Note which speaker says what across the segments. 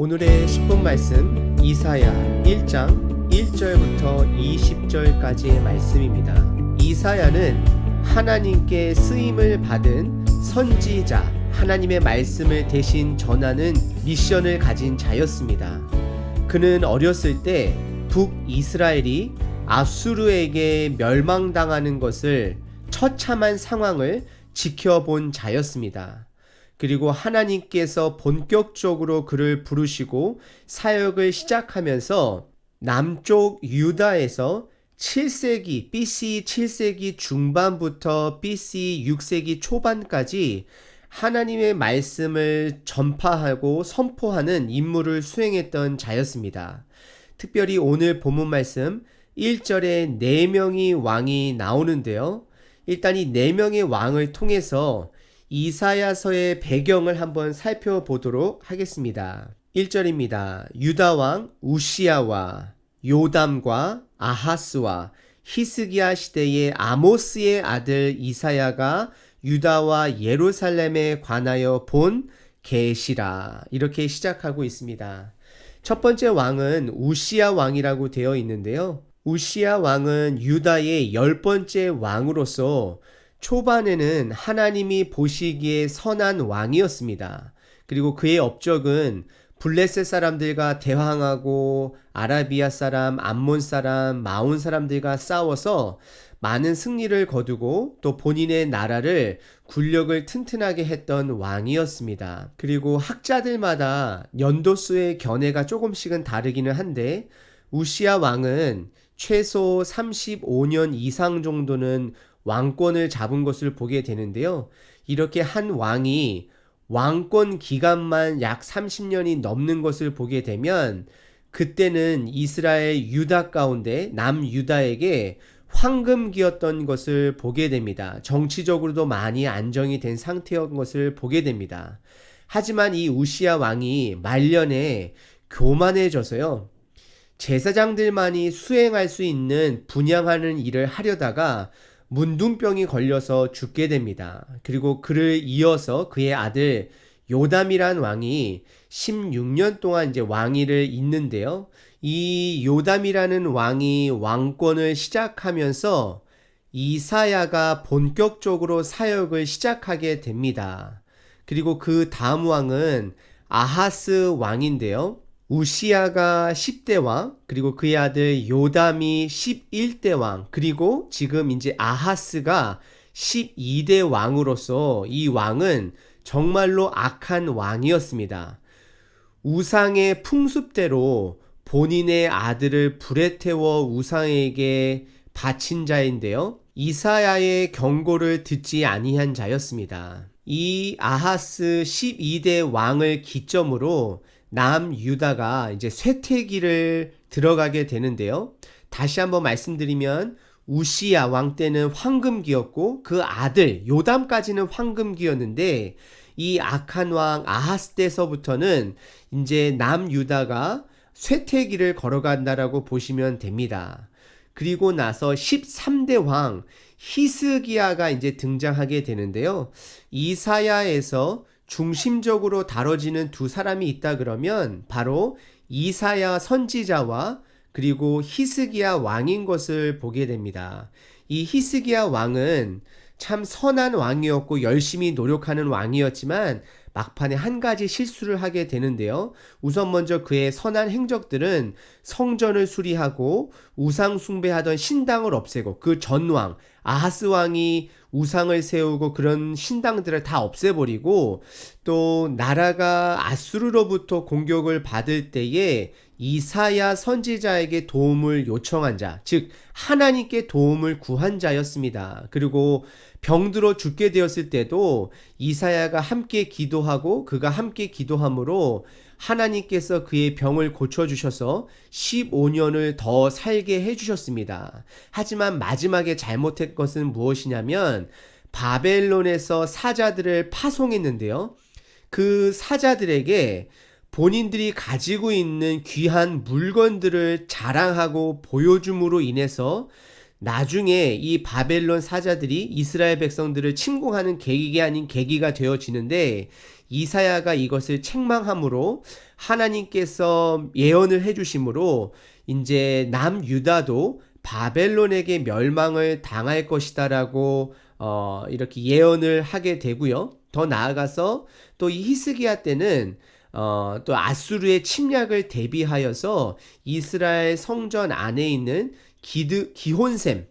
Speaker 1: 오늘의 10분 말씀 이사야 1장 1절부터 20절까지의 말씀입니다. 이사야는 하나님께 쓰임을 받은 선지자, 하나님의 말씀을 대신 전하는 미션을 가진 자였습니다. 그는 어렸을 때 북이스라엘이 아수르에게 멸망당하는 것을 처참한 상황을 지켜본 자였습니다. 그리고 하나님께서 본격적으로 그를 부르시고 사역을 시작하면서 남쪽 유다에서 7세기, BC 7세기 중반부터 BC 6세기 초반까지 하나님의 말씀을 전파하고 선포하는 임무를 수행했던 자였습니다. 특별히 오늘 본문 말씀 1절에 4명의 왕이 나오는데요. 일단 이 4명의 왕을 통해서 이사야서의 배경을 한번 살펴보도록 하겠습니다. 1절입니다. 유다왕 우시야와 요담과 아하스와 히스기야 시대의 아모스의 아들 이사야가 유다와 예루살렘에 관하여 본 계시라, 이렇게 시작하고 있습니다. 첫 번째 왕은 우시야 왕이라고 되어 있는데요. 우시야 왕은 유다의 10번째 왕으로서 초반에는 하나님이 보시기에 선한 왕이었습니다. 그리고 그의 업적은 블레셋 사람들과 대항하고 아라비아 사람, 암몬 사람, 마온 사람들과 싸워서 많은 승리를 거두고 또 본인의 나라를 군력을 튼튼하게 했던 왕이었습니다. 그리고 학자들마다 연도수의 견해가 조금씩은 다르기는 한데 우시야 왕은 최소 35년 이상 정도는 왕권을 잡은 것을 보게 되는데요. 이렇게 한 왕이 왕권 기간만 약 30년이 넘는 것을 보게 되면 그때는 이스라엘 유다 가운데 남유다에게 황금기였던 것을 보게 됩니다. 정치적으로도 많이 안정이 된 상태였던 것을 보게 됩니다. 하지만 이 우시야 왕이 말년에 교만해져서요. 제사장들만이 수행할 수 있는 분향하는 일을 하려다가 문둥병이 걸려서 죽게 됩니다. 그리고 그를 이어서 그의 아들 요담이란 왕이 16년 동안 이제 왕위를 잇는데요. 이 요담이라는 왕이 왕권을 시작하면서 이사야가 본격적으로 사역을 시작하게 됩니다. 그리고 그 다음 왕은 아하스 왕인데요. 우시야가 10대 왕, 그리고 그의 아들 요담이 11대 왕, 그리고 지금 이제 아하스가 12대 왕으로서 이 왕은 정말로 악한 왕이었습니다. 우상의 풍습대로 본인의 아들을 불에 태워 우상에게 바친 자인데요. 이사야의 경고를 듣지 아니한 자였습니다. 이 아하스 12대 왕을 기점으로 남유다가 이제 쇠퇴기를 들어가게 되는데요. 다시 한번 말씀드리면 우시야 왕 때는 황금기였고 그 아들 요담까지는 황금기였는데 이 악한 왕 아하스 때서부터는 이제 남유다가 쇠퇴기를 걸어간다라고 보시면 됩니다. 그리고 나서 13대 왕 히스기야가 이제 등장하게 되는데요. 이사야에서 중심적으로 다뤄지는 두 사람이 있다 그러면 바로 이사야 선지자와 그리고 히스기야 왕인 것을 보게 됩니다. 이 히스기야 왕은 참 선한 왕이었고 열심히 노력하는 왕이었지만 막판에 한 가지 실수를 하게 되는데요. 우선 먼저 그의 선한 행적들은 성전을 수리하고 우상 숭배하던 신당을 없애고 그 전왕 아하스 왕이 우상을 세우고 그런 신당들을 다 없애버리고 또 나라가 아수르로부터 공격을 받을 때에 이사야 선지자에게 도움을 요청한 자, 즉 하나님께 도움을 구한 자였습니다. 그리고 병들어 죽게 되었을 때도 이사야가 함께 기도하고 그가 함께 기도함으로 하나님께서 그의 병을 고쳐주셔서 15년을 더 살게 해주셨습니다. 하지만 마지막에 잘못한 것은 무엇이냐면 바벨론에서 사자들을 파송했는데요. 그 사자들에게 본인들이 가지고 있는 귀한 물건들을 자랑하고 보여줌으로 인해서 나중에 이 바벨론 사자들이 이스라엘 백성들을 침공하는 계기가 아닌 계기가 되어지는데, 이사야가 이것을 책망함으로 하나님께서 예언을 해주심으로 이제 남유다도 바벨론에게 멸망을 당할 것이다라고 이렇게 예언을 하게 되고요. 더 나아가서 또 이 히스기야 때는 또 아수르의 침략을 대비하여서 이스라엘 성전 안에 있는 기혼샘을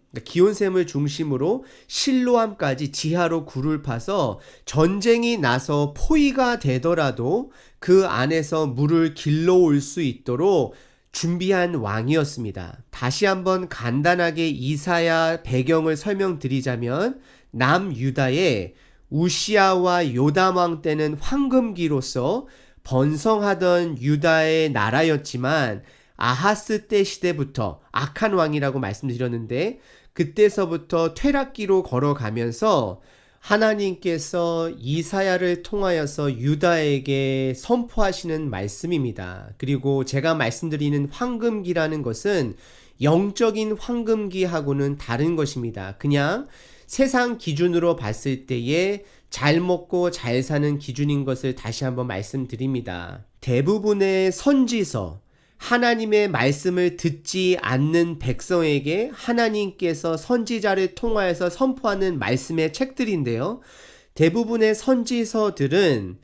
Speaker 1: 중심으로 실로암까지 지하로 굴을 파서 전쟁이 나서 포위가 되더라도 그 안에서 물을 길러올 수 있도록 준비한 왕이었습니다. 다시 한번 간단하게 이사야 배경을 설명드리자면, 남유다의 우시아와 요담 왕 때는 황금기로서 번성하던 유다의 나라였지만, 아하스 때 시대부터 악한 왕이라고 말씀드렸는데, 그때서부터 퇴락기로 걸어가면서 하나님께서 이사야를 통하여서 유다에게 선포하시는 말씀입니다. 그리고 제가 말씀드리는 황금기라는 것은 영적인 황금기하고는 다른 것입니다. 그냥 세상 기준으로 봤을 때에 잘 먹고 잘 사는 기준인 것을 다시 한번 말씀드립니다. 대부분의 선지서, 하나님의 말씀을 듣지 않는 백성에게 하나님께서 선지자를 통하여서 선포하는 말씀의 책들인데요. 대부분의 선지서들은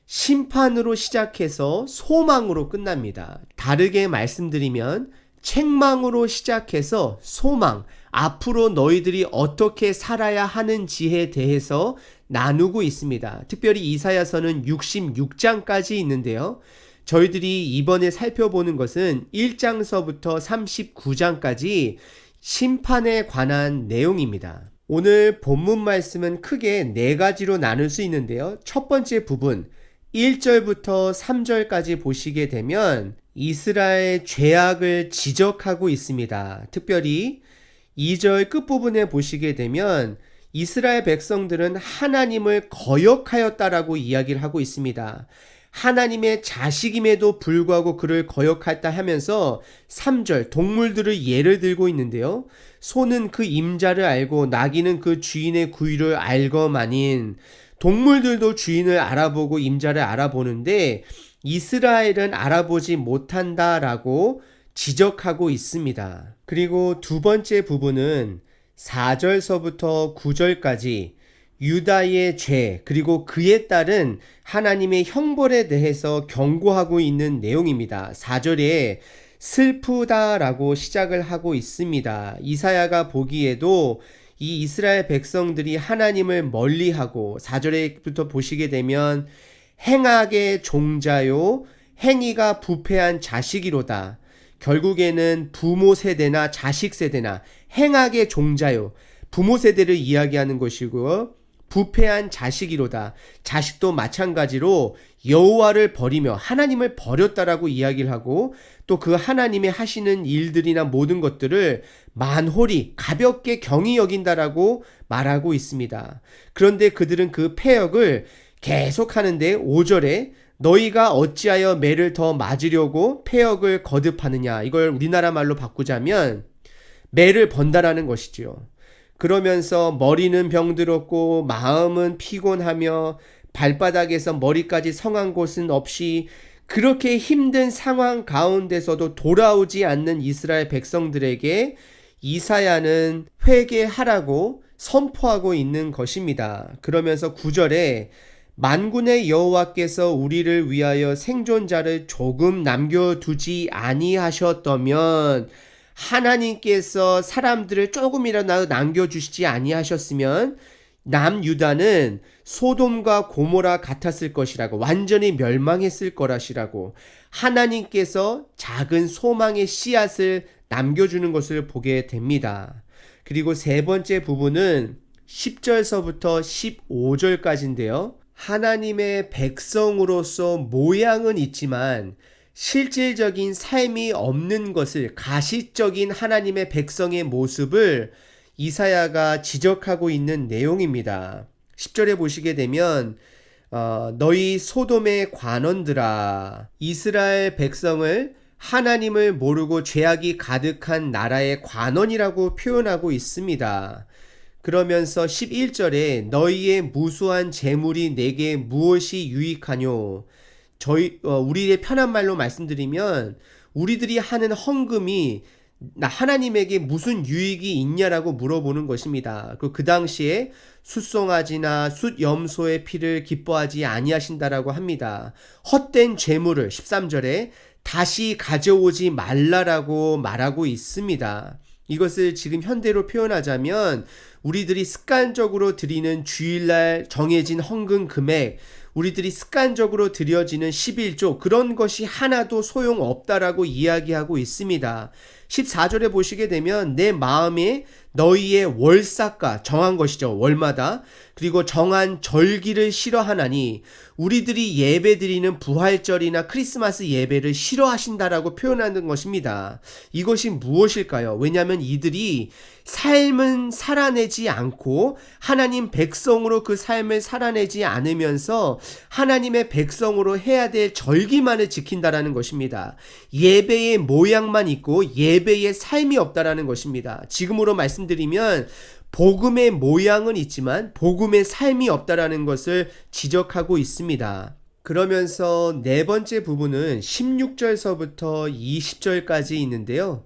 Speaker 1: 심판으로 시작해서 소망으로 끝납니다. 다르게 말씀드리면 책망으로 시작해서 소망, 앞으로 너희들이 어떻게 살아야 하는지에 대해서 나누고 있습니다. 특별히 이사야서는 66장까지 있는데요. 저희들이 이번에 살펴보는 것은 1장서부터 39장까지 심판에 관한 내용입니다. 오늘 본문 말씀은 크게 4가지로 나눌 수 있는데요. 첫 번째 부분 1절부터 3절까지 보시게 되면 이스라엘 죄악을 지적하고 있습니다. 특별히 2절 끝부분에 보시게 되면 이스라엘 백성들은 하나님을 거역하였다라고 이야기를 하고 있습니다. 하나님의 자식임에도 불구하고 그를 거역했다 하면서 3절 동물들을 예를 들고 있는데요. 소는 그 임자를 알고 나귀는 그 주인의 구유를 알거마닌, 동물들도 주인을 알아보고 임자를 알아보는데 이스라엘은 알아보지 못한다라고 지적하고 있습니다. 그리고 두 번째 부분은 4절서부터 9절까지 유다의 죄 그리고 그에 따른 하나님의 형벌에 대해서 경고하고 있는 내용입니다. 4절에 슬프다라고 시작을 하고 있습니다. 이사야가 보기에도 이 이스라엘 백성들이 하나님을 멀리하고, 4절에부터 보시게 되면 행악의 종자요 행위가 부패한 자식이로다. 결국에는 부모 세대나 자식 세대나 행악의 종자요, 부모 세대를 이야기하는 것이고요. 부패한 자식이로다. 자식도 마찬가지로 여호와를 버리며 하나님을 버렸다라고 이야기를 하고, 또 그 하나님이 하시는 일들이나 모든 것들을 만홀히 가볍게 경히 여긴다라고 말하고 있습니다. 그런데 그들은 그 패역을 계속하는데 5절에 너희가 어찌하여 매를 더 맞으려고 패역을 거듭하느냐, 이걸 우리나라 말로 바꾸자면 매를 번다라는 것이지요. 그러면서 머리는 병들었고 마음은 피곤하며 발바닥에서 머리까지 성한 곳은 없이, 그렇게 힘든 상황 가운데서도 돌아오지 않는 이스라엘 백성들에게 이사야는 회개하라고 선포하고 있는 것입니다. 그러면서 9절에 만군의 여호와께서 우리를 위하여 생존자를 조금 남겨두지 아니하셨다면, 하나님께서 사람들을 조금이라도 남겨주시지 아니하셨으면 남유다는 소돔과 고모라 같았을 것이라고, 완전히 멸망했을 거라시라고, 하나님께서 작은 소망의 씨앗을 남겨주는 것을 보게 됩니다. 그리고 세 번째 부분은 10절서부터 15절까지인데요. 하나님의 백성으로서 모양은 있지만 실질적인 삶이 없는 것을, 가시적인 하나님의 백성의 모습을 이사야가 지적하고 있는 내용입니다. 10절에 보시게 되면 너희 소돔의 관원들아, 이스라엘 백성을 하나님을 모르고 죄악이 가득한 나라의 관원이라고 표현하고 있습니다. 그러면서 11절에 너희의 무수한 재물이 내게 무엇이 유익하뇨? 우리의 편한 말로 말씀드리면 우리들이 하는 헌금이 하나님에게 무슨 유익이 있냐라고 물어보는 것입니다. 그 당시에 숫송아지나 숫염소의 피를 기뻐하지 아니하신다라고 합니다. 헛된 재물을 13절에 다시 가져오지 말라라고 말하고 있습니다. 이것을 지금 현대로 표현하자면 우리들이 습관적으로 드리는 주일날 정해진 헌금 금액, 우리들이 습관적으로 드려지는 11조, 그런 것이 하나도 소용없다라고 이야기하고 있습니다. 14절에 보시게 되면 내 마음에 너희의 월삭과 정한 것이죠. 월마다. 그리고 정한 절기를 싫어하나니 우리들이 예배드리는 부활절이나 크리스마스 예배를 싫어하신다라고 표현하는 것입니다. 이것이 무엇일까요? 왜냐하면 이들이 삶은 살아내지 않고 하나님 백성으로 그 삶을 살아내지 않으면서 하나님의 백성으로 해야 될 절기만을 지킨다라는 것입니다. 예배의 모양만 있고 예배의 삶이 없다라는 것입니다. 지금으로 말씀드리면 복음의 모양은 있지만 복음의 삶이 없다라는 것을 지적하고 있습니다. 그러면서 네 번째 부분은 16절서부터 20절까지 있는데요.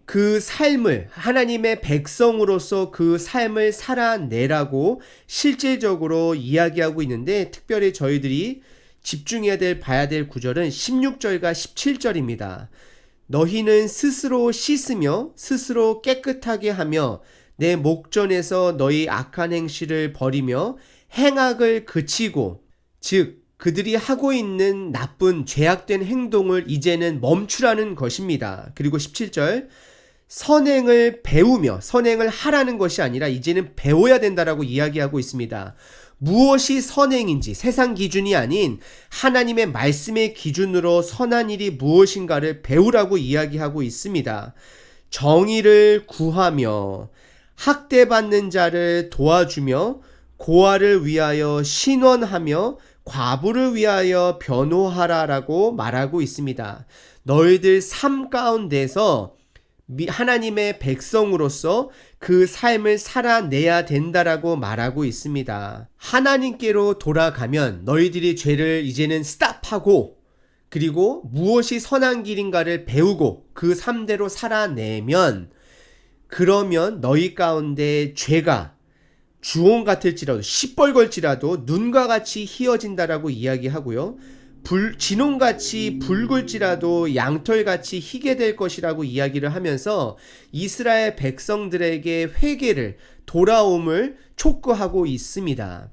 Speaker 1: 그 삶을 하나님의 백성으로서 그 삶을 살아내라고 실질적으로 이야기하고 있는데, 특별히 저희들이 집중해야 될 봐야 될 구절은 16절과 17절입니다. 너희는 스스로 씻으며 스스로 깨끗하게 하며 내 목전에서 너희 악한 행실을 버리며 행악을 그치고, 즉 그들이 하고 있는 나쁜 죄악된 행동을 이제는 멈추라는 것입니다. 그리고 17절, 선행을 배우며, 선행을 하라는 것이 아니라 이제는 배워야 된다라고 이야기하고 있습니다. 무엇이 선행인지, 세상 기준이 아닌 하나님의 말씀의 기준으로 선한 일이 무엇인가를 배우라고 이야기하고 있습니다. 정의를 구하며 학대받는 자를 도와주며 고아를 위하여 신원하며 과부를 위하여 변호하라라고 말하고 있습니다. 너희들 삶 가운데서 하나님의 백성으로서 그 삶을 살아내야 된다라고 말하고 있습니다. 하나님께로 돌아가면 너희들이 죄를 이제는 스탑하고, 그리고 무엇이 선한 길인가를 배우고 그 삶대로 살아내면, 그러면 너희 가운데 죄가 주홍 같을지라도 시뻘걸지라도 눈과 같이 희어진다라고 이야기하고요. 진홍같이 붉을지라도 양털같이 희게 될 것이라고 이야기를 하면서 이스라엘 백성들에게 회개를, 돌아옴을 촉구하고 있습니다.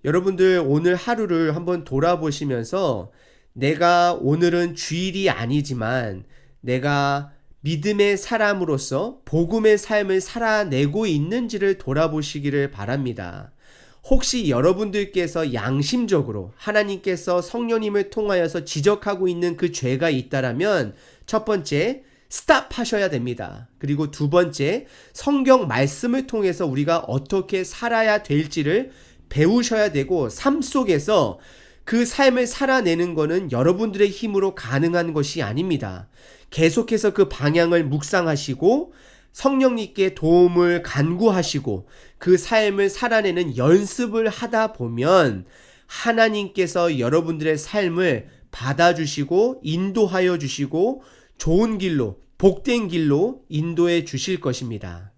Speaker 1: 여러분들 오늘 하루를 한번 돌아보시면서 내가 오늘은 주일이 아니지만 내가 믿음의 사람으로서 복음의 삶을 살아내고 있는지를 돌아보시기를 바랍니다. 혹시 여러분들께서 양심적으로 하나님께서 성령님을 통하여서 지적하고 있는 그 죄가 있다라면, 첫 번째, 스탑하셔야 됩니다. 그리고 두 번째, 성경 말씀을 통해서 우리가 어떻게 살아야 될지를 배우셔야 되고, 삶 속에서 그 삶을 살아내는 것은 여러분들의 힘으로 가능한 것이 아닙니다. 계속해서 그 방향을 묵상하시고 성령님께 도움을 간구하시고 그 삶을 살아내는 연습을 하다 보면 하나님께서 여러분들의 삶을 받아주시고 인도하여 주시고 좋은 길로, 복된 길로 인도해 주실 것입니다.